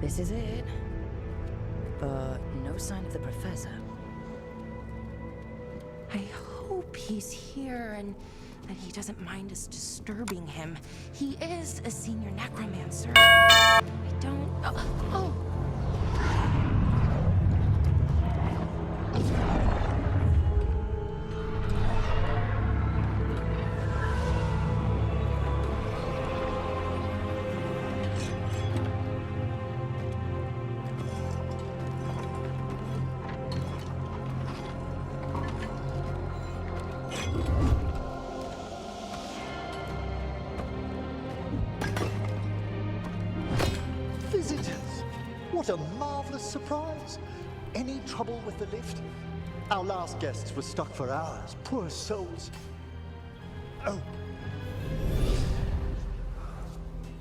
This is it. But no sign of the professor. I hope he's here and that he doesn't mind us disturbing him. He is a senior necromancer. I don't... Oh! What a marvelous surprise! Any trouble with the lift? Our last guests were stuck for hours. Poor souls. Oh.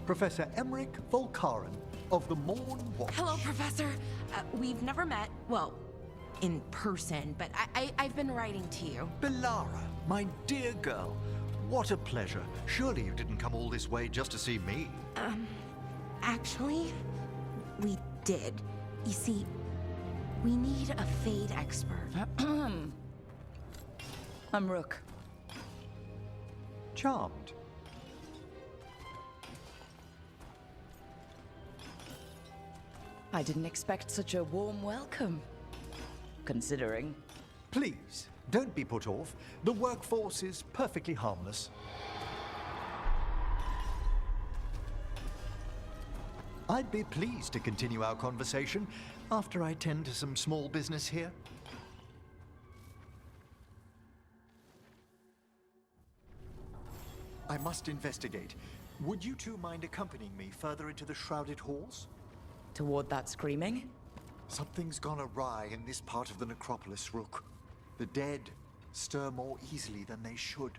Professor Emmerich Volkaren of the Morn Watch. Hello, Professor. We've never met, well, in person, but I've been writing to you. Belara, my dear girl. What a pleasure. Surely you didn't come all this way just to see me. Actually, we did. You see, we need a Fade expert. I'm Rook. Charmed. I didn't expect such a warm welcome. Considering. Please, don't be put off. The workforce is perfectly harmless. I'd be pleased to continue our conversation after I tend to some small business here. I must investigate. Would you two mind accompanying me further into the shrouded halls? Toward that screaming? Something's gone awry in this part of the necropolis, Rook. The dead stir more easily than they should.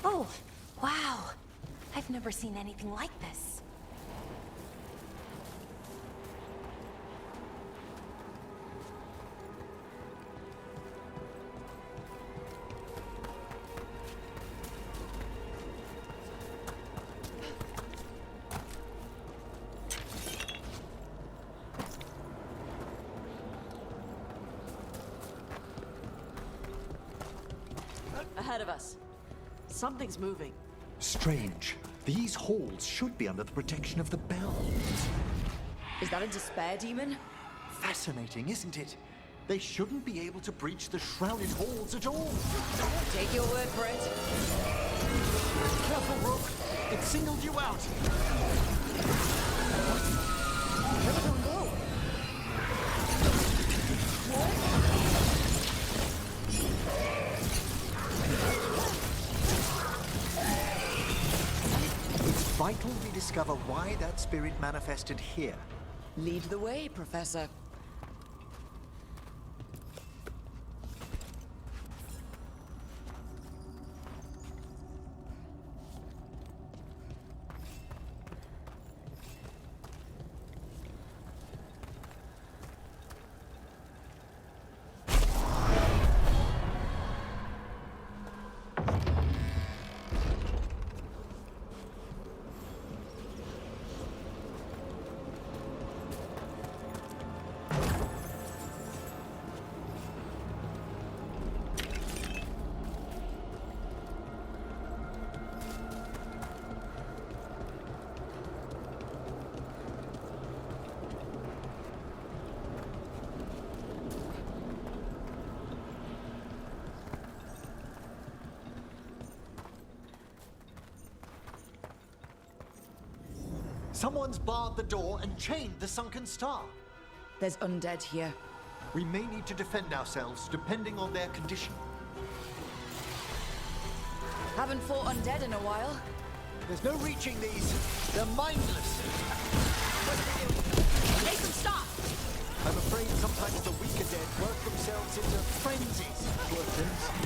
Oh, wow. I've never seen anything like this. Ahead of us. Something's moving. Strange. These halls should be under the protection of the bell. Is that a despair demon? Fascinating, isn't it? They shouldn't be able to breach the shrouded halls at all. Take your word for it. Careful, Rook. It singled you out. Where did it go? It's vital we discover why that spirit manifested here. Lead the way, Professor. Someone's barred the door and chained the sunken star. There's undead here. We may need to defend ourselves depending on their condition. Haven't fought undead in a while. There's no reaching these. They're mindless. Make them stop! I'm afraid sometimes the weaker dead work themselves into frenzies. Poor things.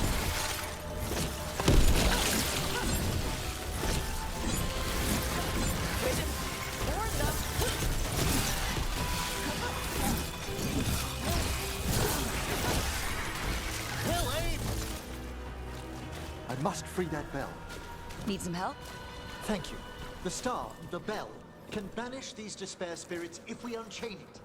Kill aim! must free that bell. Need some help? Thank you. The star, the bell, can banish these despair spirits if we unchain it.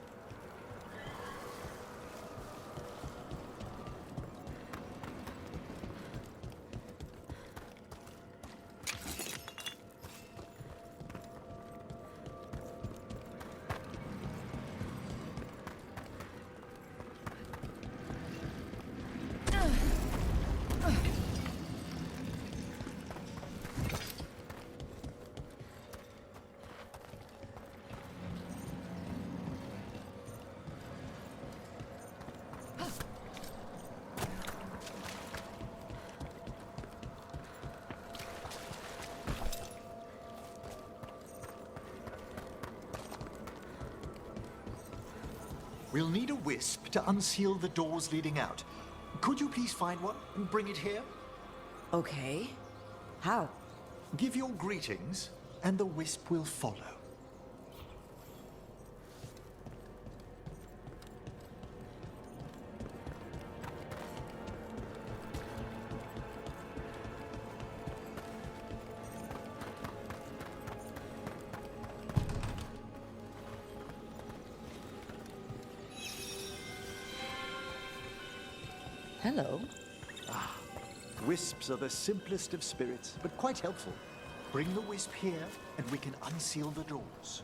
We'll need a wisp to unseal the doors leading out. Could you please find one and bring it here? Okay. How? Give your greetings, and the wisp will follow. Hello. Wisps are the simplest of spirits, but quite helpful. Bring the wisp here, and we can unseal the doors.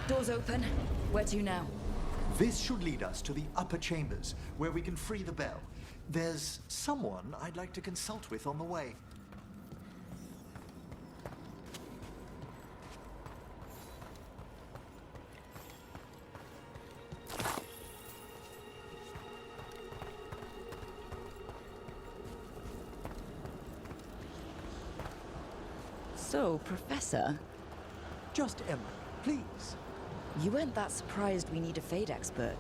Doors open. Where to now? This should lead us to the upper chambers, where we can free the bell. There's someone I'd like to consult with on the way. So, Professor, Just Emily, please. you weren't that surprised we need a Fade expert.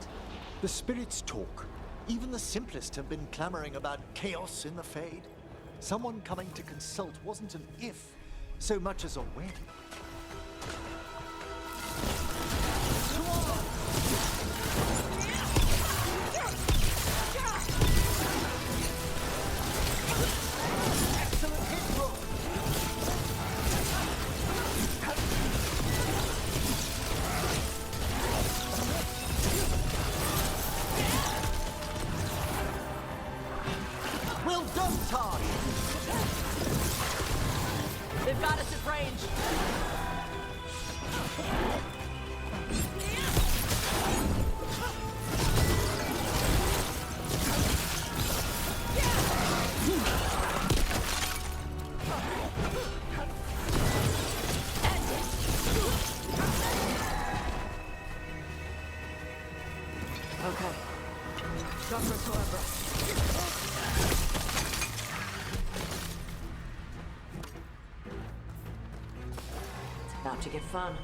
The spirits talk. Even the simplest have been clamoring about chaos in the Fade. Someone coming to consult wasn't an if, so much as a when. Excellent hit, Brooke. Well done, Taj! They've got us at range. Okay. Dr. Torbra. It's about to get fun.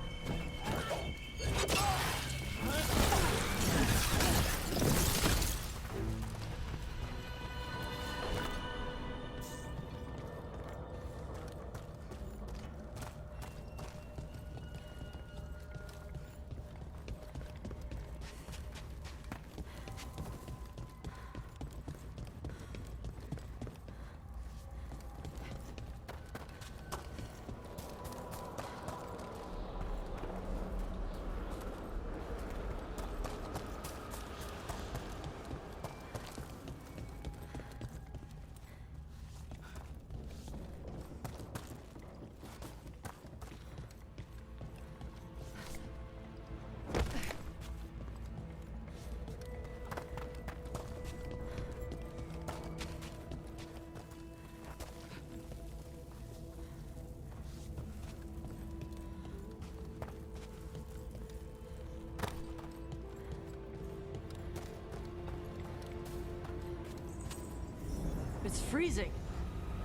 It's freezing.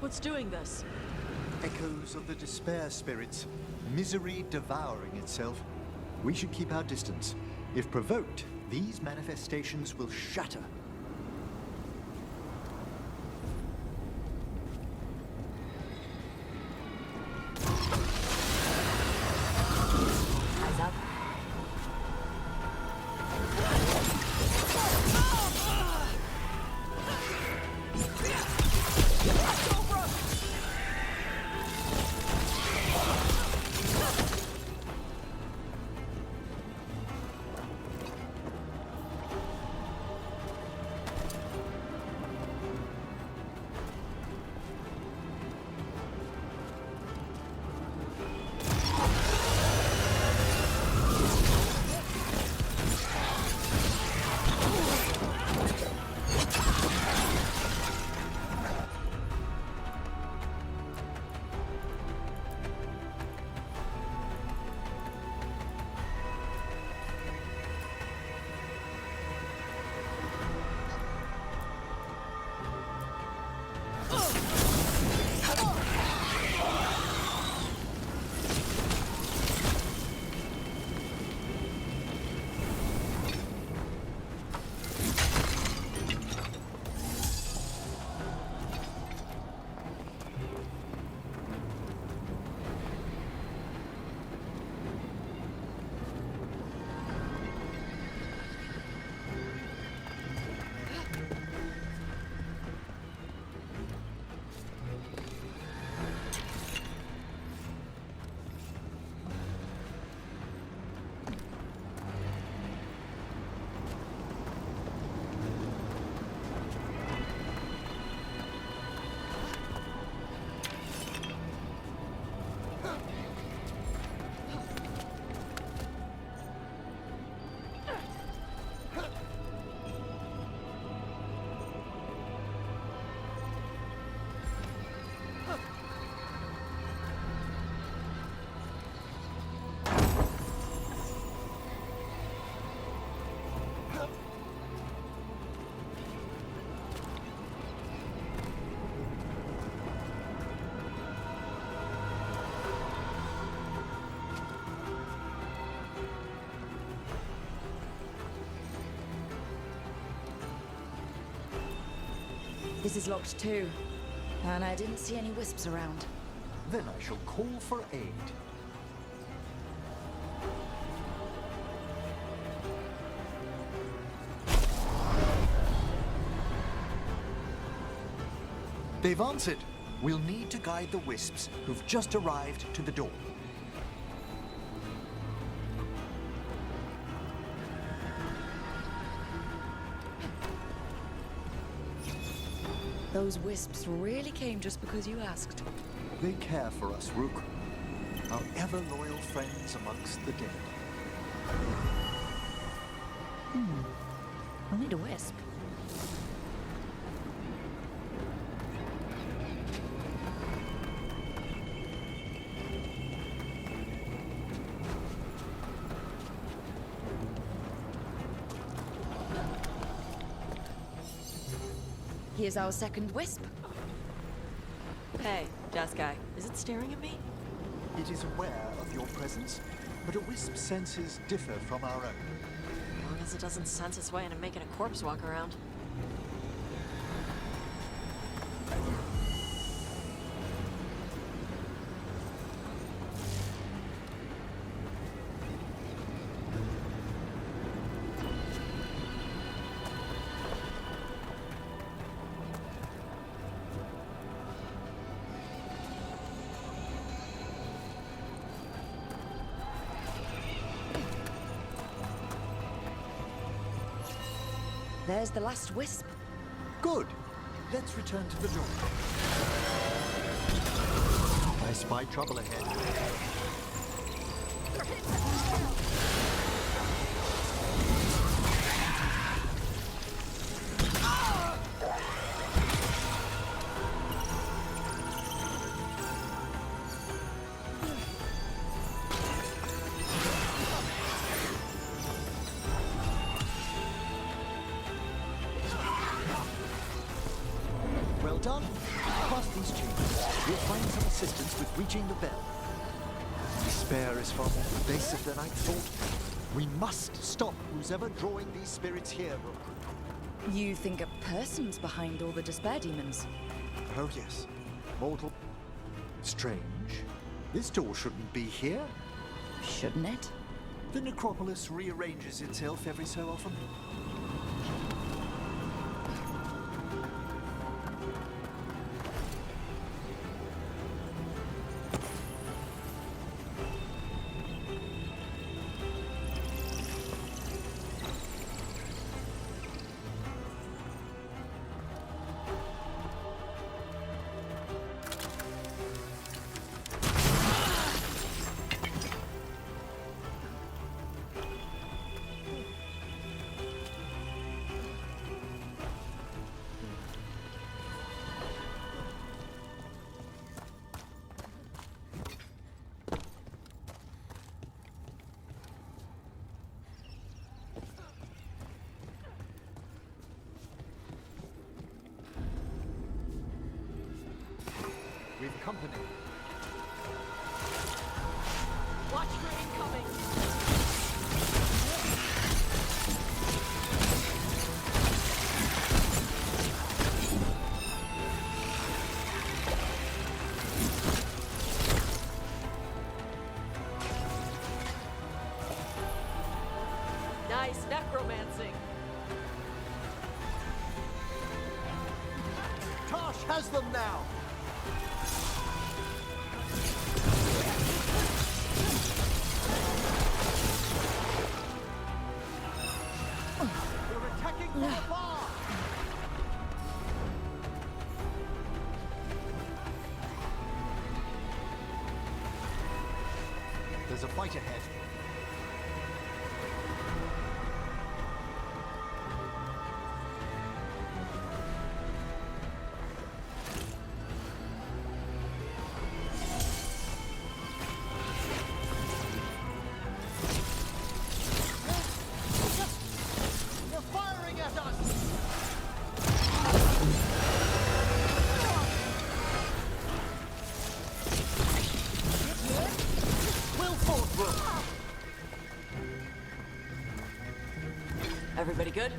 What's doing this? Echoes of the despair spirits, misery devouring itself. We should keep our distance. If provoked, these manifestations will shatter. This is locked too. And I didn't see any wisps around. Then I shall call for aid. They've answered. We'll need to guide the wisps who've just arrived to the door. Those wisps really came just because you asked. They care for us, Rook. Our ever-loyal friends amongst the dead. I'll need a wisp. Here's our second wisp. Hey, jazz guy. Is it staring at me? It is aware of your presence, but a wisp's senses differ from our own. As long as it doesn't sense its way into making a corpse walk around. There's the last wisp. Good. Let's return to the door. I spy trouble ahead. Well done. Past these chambers, we'll find some assistance with reaching the bell. Despair is far more pervasive than I thought. We must stop who's ever drawing these spirits here, Rook. You think a person's behind all the despair demons? Oh yes, mortal. Strange. This door shouldn't be here. Shouldn't it? The necropolis rearranges itself every so often. We've company. Watch for incoming! Nice necromancing! Tosh has them now! They're attacking from afar! There's a fight ahead. They're firing at us! Will fought, Rook! Everybody good?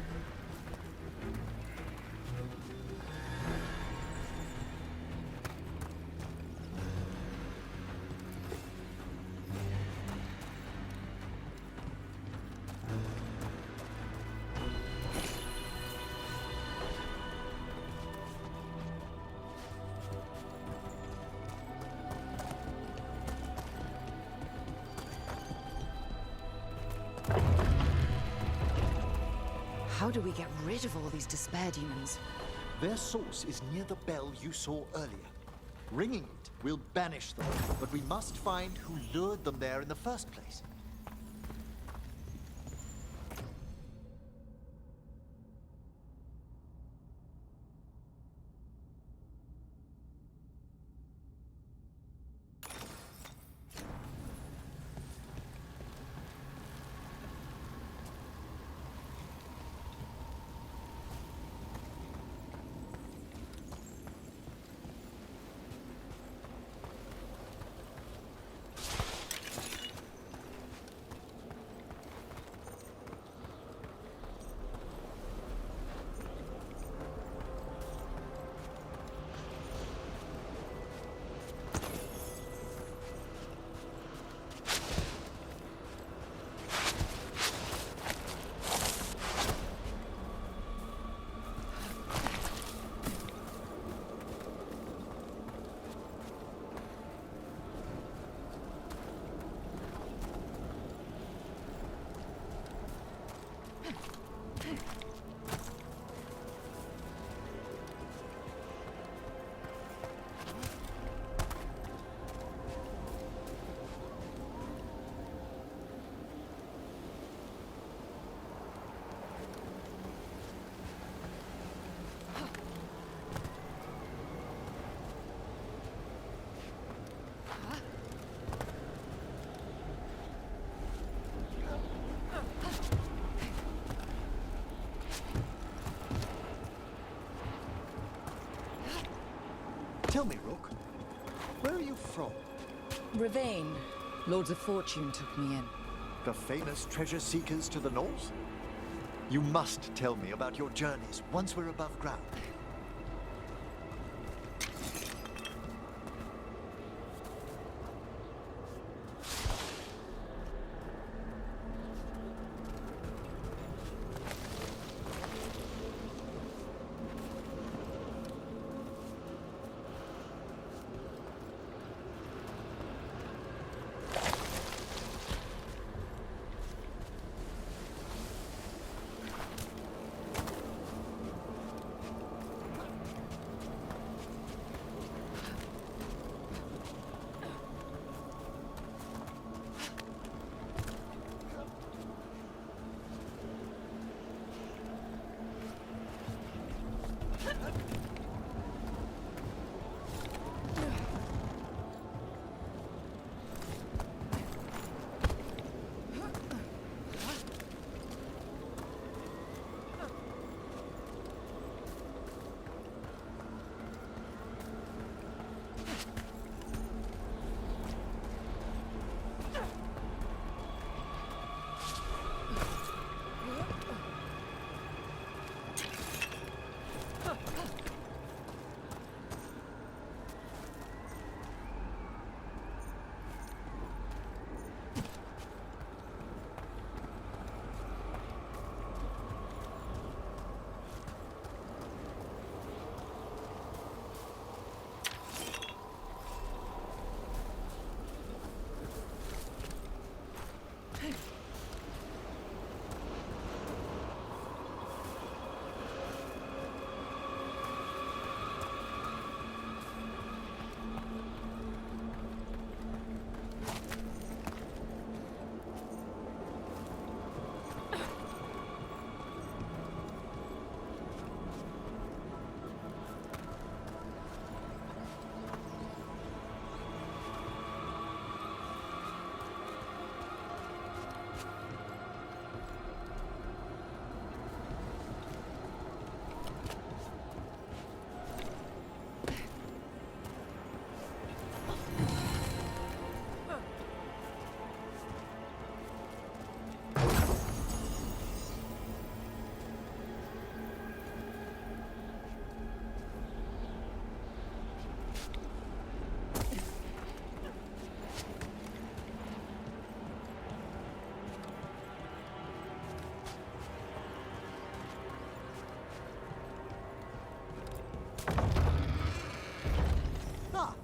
How do we get rid of all these despair demons? Their source is near the bell you saw earlier. Ringing it will banish them, but we must find who lured them there in the first place. Tell me, Rook, where are you from? Ravane. Lords of Fortune took me in. The famous treasure seekers to the north? You must tell me about your journeys once we're above ground.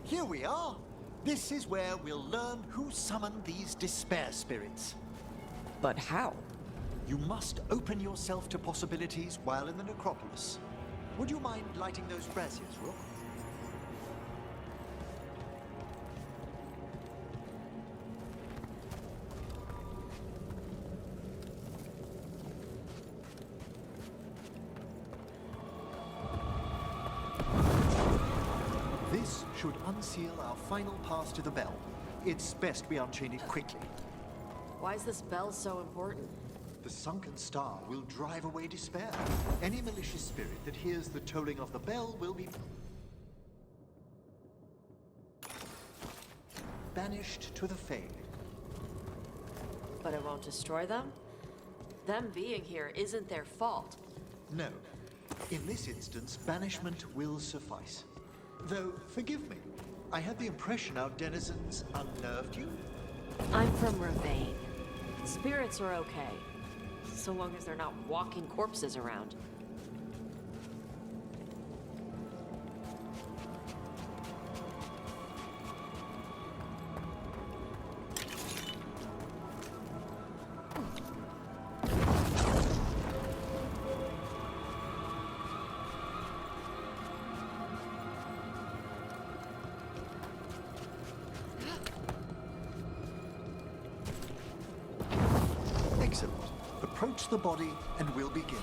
Here we are. This is where we'll learn who summoned these despair spirits. But how? You must open yourself to possibilities while in the necropolis. Would you mind lighting those braziers, Rook? This should unseal our final pass to the bell. It's best we unchain it quickly. Why is this bell so important? The sunken star will drive away despair. Any malicious spirit that hears the tolling of the bell will be banished to the Fade. But it won't destroy them? Them being here isn't their fault. No. In this instance, banishment will suffice. Though, forgive me, I had the impression our denizens unnerved you. I'm from Ravane. Spirits are okay, so long as they're not walking corpses around. Excellent. Approach the body and we'll begin.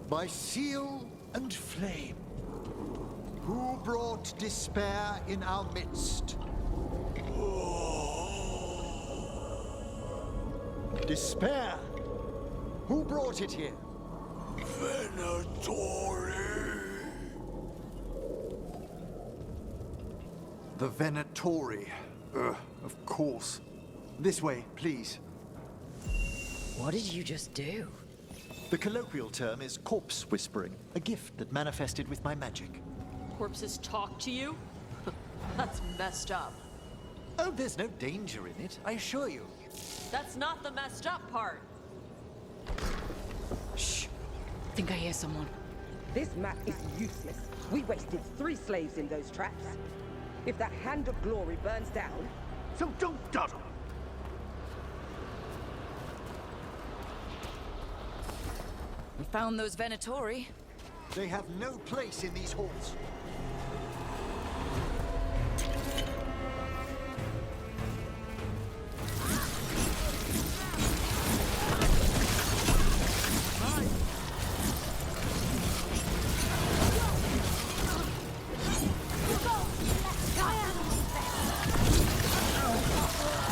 By seal and flame, who brought despair in our midst? Despair? Who brought it here? Venatori. The Venatori. Of course. This way, please. What did you just do? The colloquial term is corpse whispering, a gift that manifested with my magic. Corpses talk to you? That's messed up. Oh, there's no danger in it, I assure you. That's not the messed up part. Shh. Think I hear someone. This map is useless. We wasted 3 slaves in those traps. If that Hand of Glory burns down... So don't dawdle. We found those Venatori. They have no place in these halls.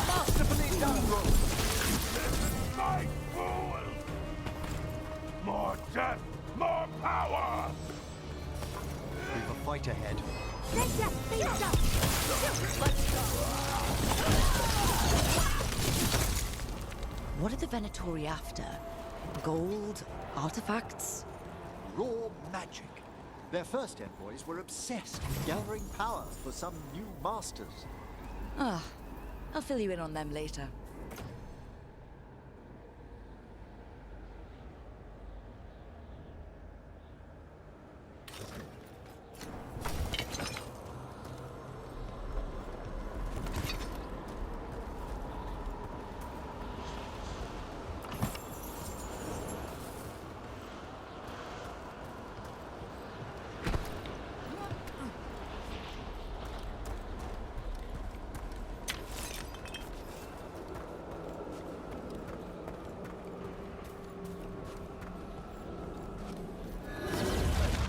Masterfully done, Rogue. My fool! More death, more power! We've a fight ahead. What are the Venatori after? Gold? Artifacts? Raw magic. Their first envoys were obsessed with gathering power for some new masters. Ah, I'll fill you in on them later.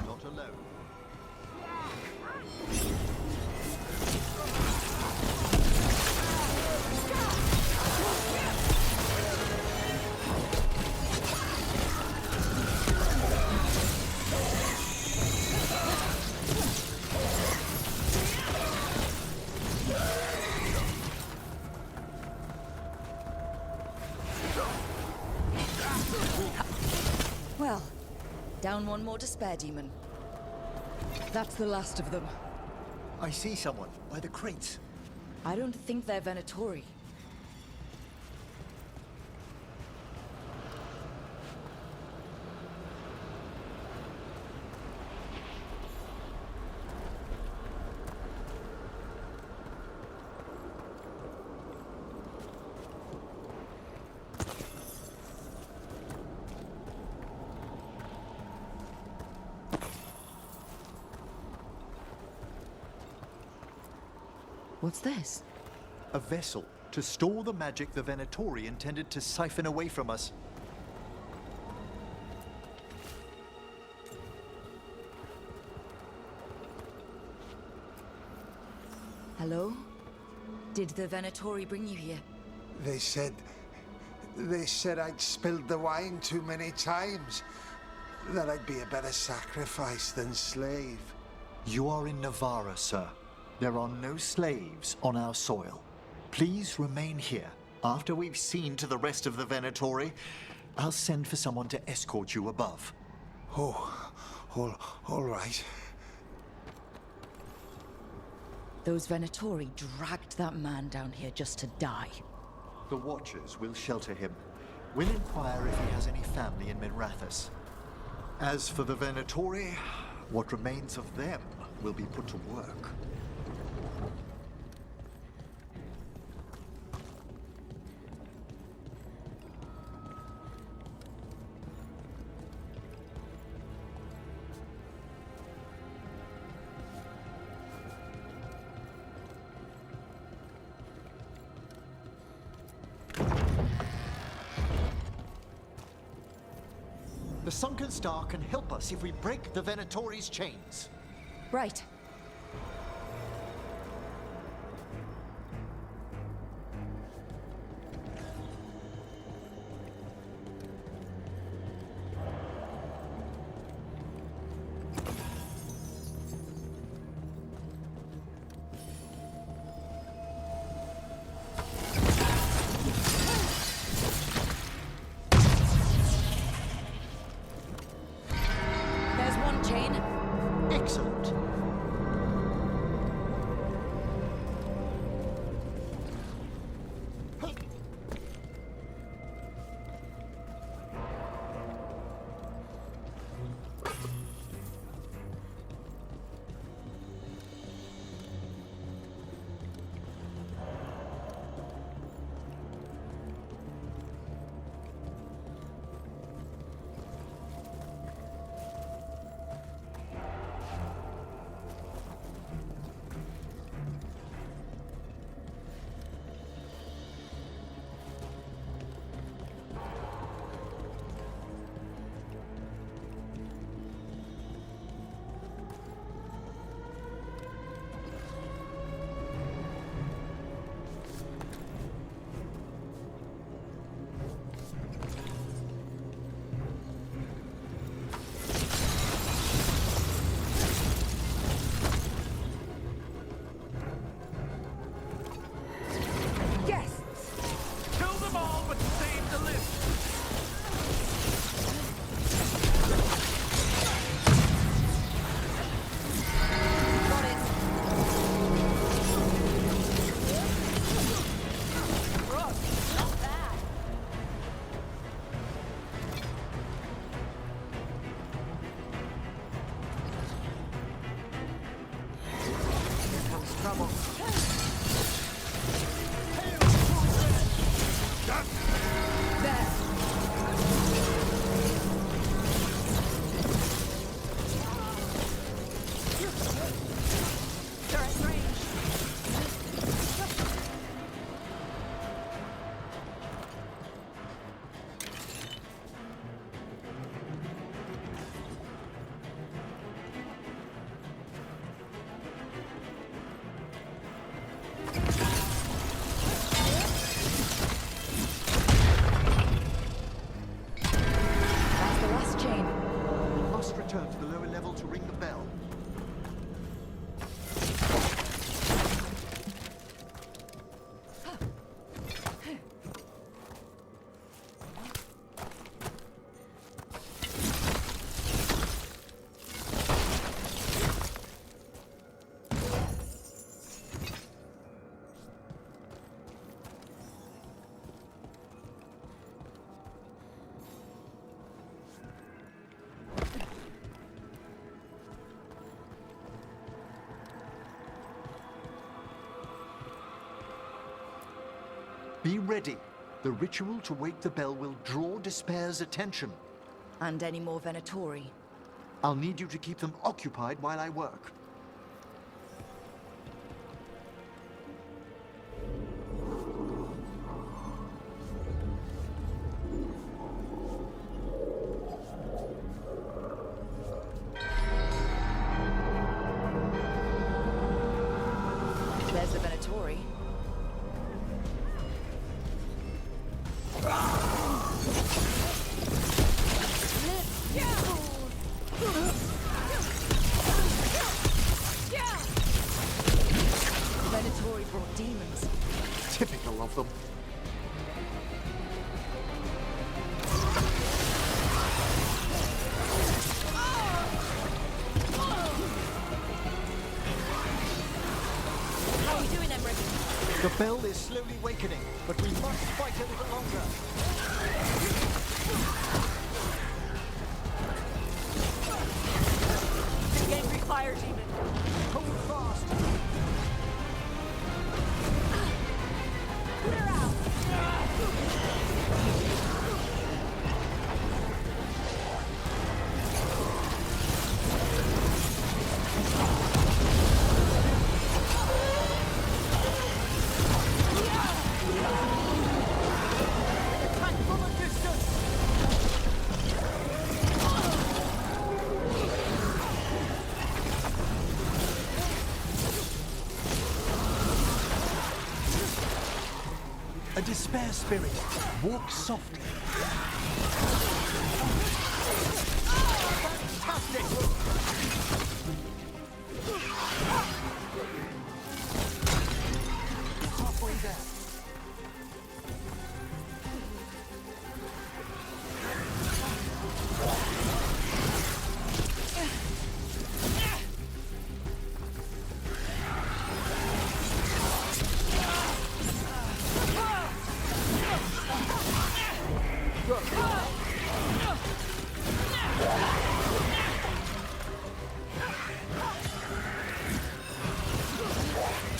Not alone. Well, down one more despair demon. That's the last of them. I see someone by the crates. I don't think they're Venatori. What's this? A vessel to store the magic the Venatori intended to siphon away from us. Hello? Did the Venatori bring you here? They said I'd spilled the wine too many times. That I'd be a better sacrifice than slave. You are in Navarra, sir. There are no slaves on our soil. Please remain here. After we've seen to the rest of the Venatori, I'll send for someone to escort you above. Oh, all right. Those Venatori dragged that man down here just to die. The Watchers will shelter him. We'll inquire if he has any family in Minrathous. As for the Venatori, what remains of them will be put to work. The Sunken Star can help us if we break the Venatori's chains. Right. There's one chain. Excellent. Kill them all, but save the list. Got it. Not bad. Here comes trouble. There. They're at range. That's the last chain. We must return to the lower level to ring the bell. Be ready. The ritual to wake the bell will draw Despair's attention. And any more Venatori. I'll need you to keep them occupied while I work. There's the Venatori. The Venatori brought demons. Typical of them. How are you doing, Emmerich? The bell is slowly wakening, but we must fight a little longer. Big angry fire demon. Hold fast. Clear out. Attack from a distance. A despair spirit. Walk softly. Fantastic! You're halfway there.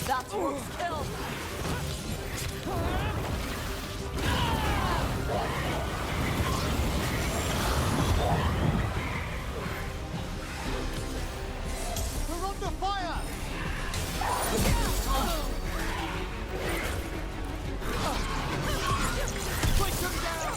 That's worth kill. We're under fire! Break them down!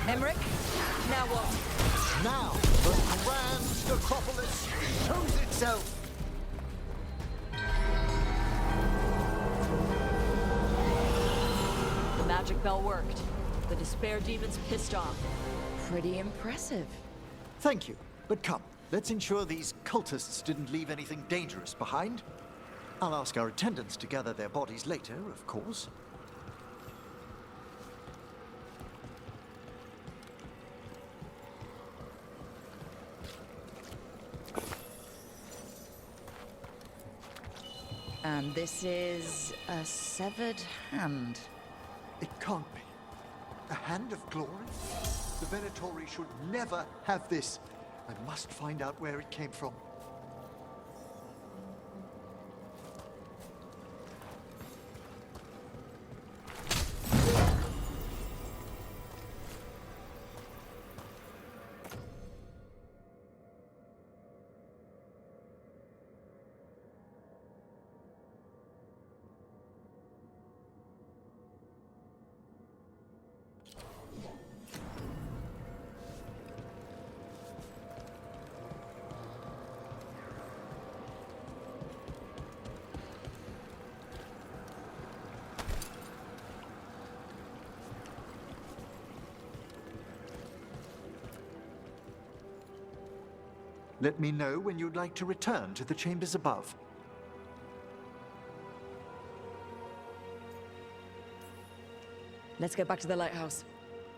Emmerich? Now what? Now, the grand necropolis shows itself. The magic bell worked. The despair demon's pissed off. Pretty impressive. Thank you, but come, let's ensure these cultists didn't leave anything dangerous behind. I'll ask our attendants to gather their bodies later, of course. And this is a severed hand. It can't be. A hand of glory? The Venatori should never have this. I must find out where it came from. Let me know when you'd like to return to the chambers above. Let's get back to the lighthouse.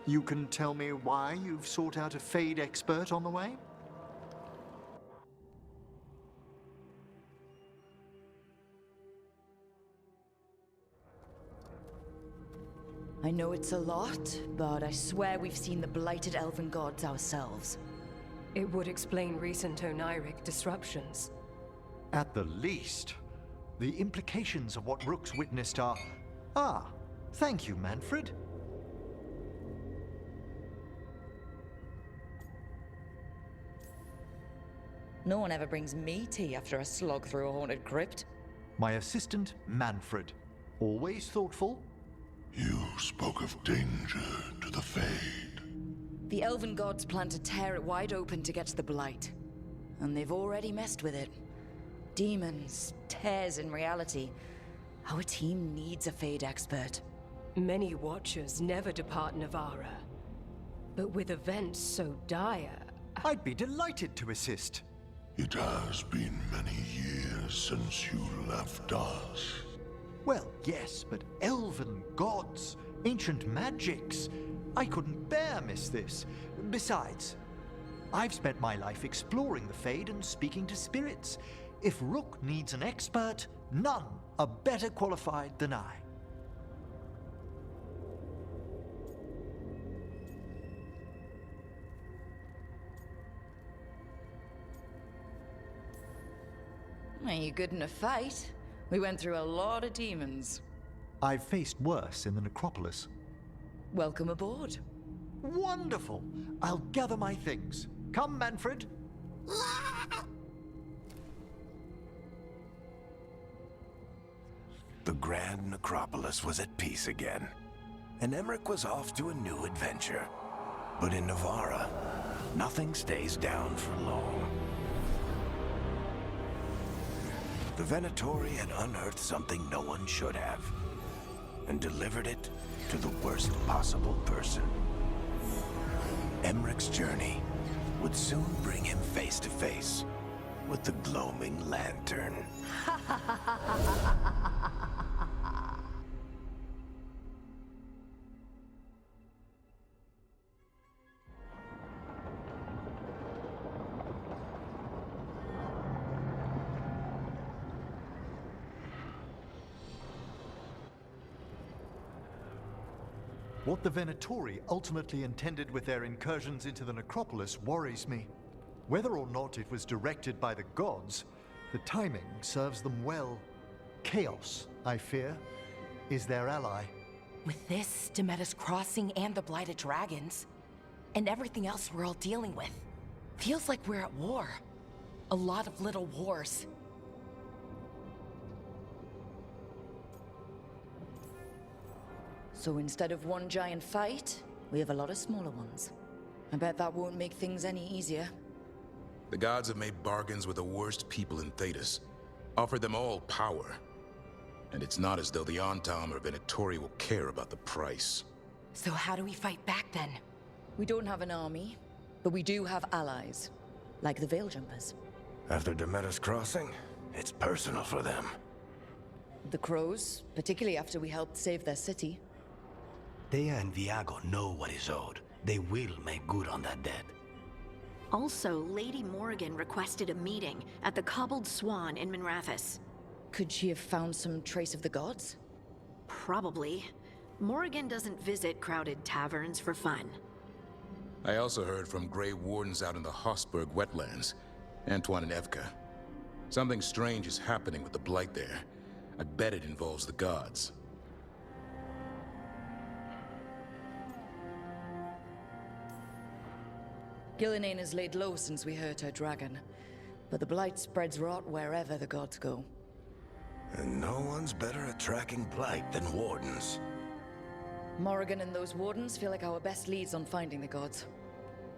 You can tell me why you've sought out a Fade expert on the way? I know it's a lot, but I swear we've seen the blighted elven gods ourselves. It would explain recent oniric disruptions. At the least, the implications of what Rook's witnessed are... Ah, thank you, Manfred. No one ever brings me tea after a slog through a haunted crypt. My assistant, Manfred. Always thoughtful. You spoke of danger to the Fade. The elven gods plan to tear it wide open to get to the blight. And they've already messed with it. Demons, tears in reality. Our team needs a Fade expert. Many Watchers never depart Navarra. But with events so dire... I'd be delighted to assist. It has been many years since you left us. Well, yes, but elven gods, ancient magics. I couldn't bear miss this. Besides, I've spent my life exploring the Fade and speaking to spirits. If Rook needs an expert, none are better qualified than I. Are you good in a fight? We went through a lot of demons. I've faced worse in the necropolis. Welcome aboard. Wonderful! I'll gather my things. Come, Manfred. The Grand Necropolis was at peace again, and Emmerich was off to a new adventure. But in Navarra, nothing stays down for long. The Venatori had unearthed something no one should have, and delivered it to the worst possible person. Emmerich's journey would soon bring him face to face with the gloaming lantern. What the Venatori ultimately intended with their incursions into the necropolis worries me. Whether or not it was directed by the gods, the timing serves them well. Chaos, I fear, is their ally. With this, Demeter's Crossing and the Blighted Dragons, and everything else we're all dealing with, feels like we're at war. A lot of little wars. So instead of one giant fight, we have a lot of smaller ones. I bet that won't make things any easier. The gods have made bargains with the worst people in Thedas, offered them all power. And it's not as though the Antam or Venatori will care about the price. So how do we fight back then? We don't have an army, but we do have allies, like the Veil Jumpers. After Demeter's Crossing, it's personal for them. The Crows, particularly after we helped save their city. Thea and Viago know what is owed. They will make good on that debt. Also, Lady Morrigan requested a meeting at the Cobbled Swan in Minrathous. Could she have found some trace of the gods? Probably. Morrigan doesn't visit crowded taverns for fun. I also heard from Grey Wardens out in the Hossberg wetlands, Antoine and Evka. Something strange is happening with the Blight there. I bet it involves the gods. Gillenane has laid low since we hurt her dragon, but the Blight spreads rot wherever the gods go. And no one's better at tracking Blight than Wardens. Morrigan and those Wardens feel like our best leads on finding the gods.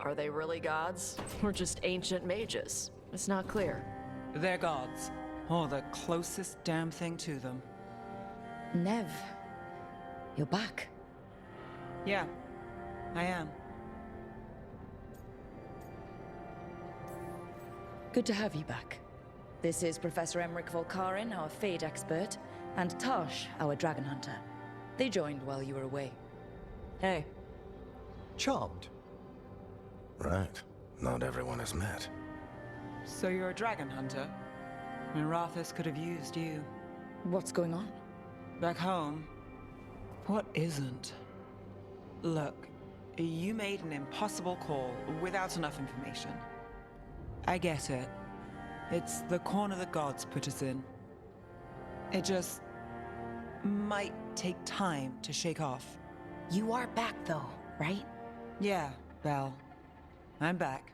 Are they really gods? Or just ancient mages? It's not clear. They're gods. Or the closest damn thing to them. Nev, you're back. Yeah, I am. Good to have you back. This is Professor Emmerich Volkarin, our Fade expert, and Tosh, our dragon hunter. They joined while you were away. Hey. Charmed. Right. Not everyone has met. So you're a dragon hunter? Minrathous could have used you. What's going on? Back home, what isn't? Look, you made an impossible call without enough information. I get it. It's the corner the gods put us in. It just might take time to shake off. You are back though, right? Yeah, Belle. I'm back.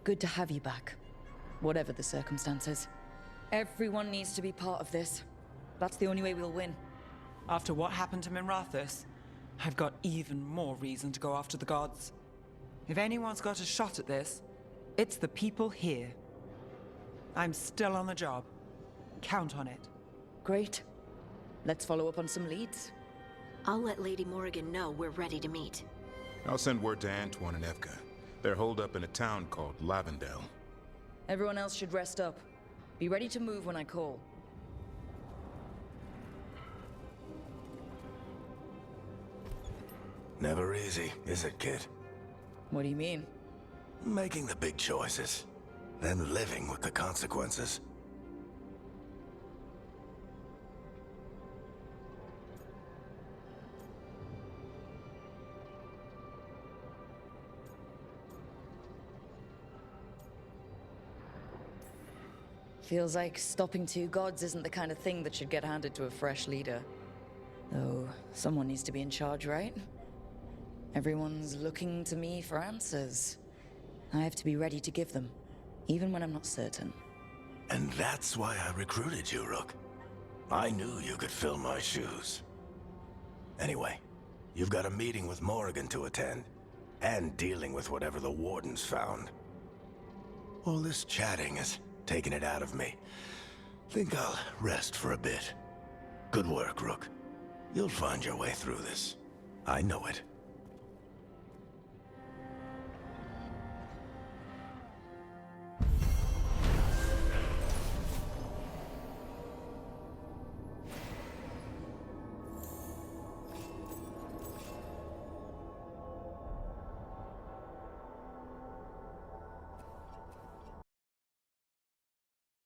Good to have you back, whatever the circumstances. Everyone needs to be part of this. That's the only way we'll win. After what happened to Minrathous, I've got even more reason to go after the gods. If anyone's got a shot at this, it's the people here. I'm still on the job. Count on it. Great. Let's follow up on some leads. I'll let Lady Morrigan know we're ready to meet. I'll send word to Antoine and Evka. They're holed up in a town called Lavendel. Everyone else should rest up. Be ready to move when I call. Never easy, is it, kid? What do you mean? Making the big choices, then living with the consequences. Feels like stopping two gods isn't the kind of thing that should get handed to a fresh leader. Though, someone needs to be in charge, right? Everyone's looking to me for answers. I have to be ready to give them, even when I'm not certain. And that's why I recruited you, Rook. I knew you could fill my shoes. Anyway, you've got a meeting with Morrigan to attend, and dealing with whatever the Warden's found. All this chatting is taking it out of me. Think I'll rest for a bit. Good work, Rook. You'll find your way through this. I know it.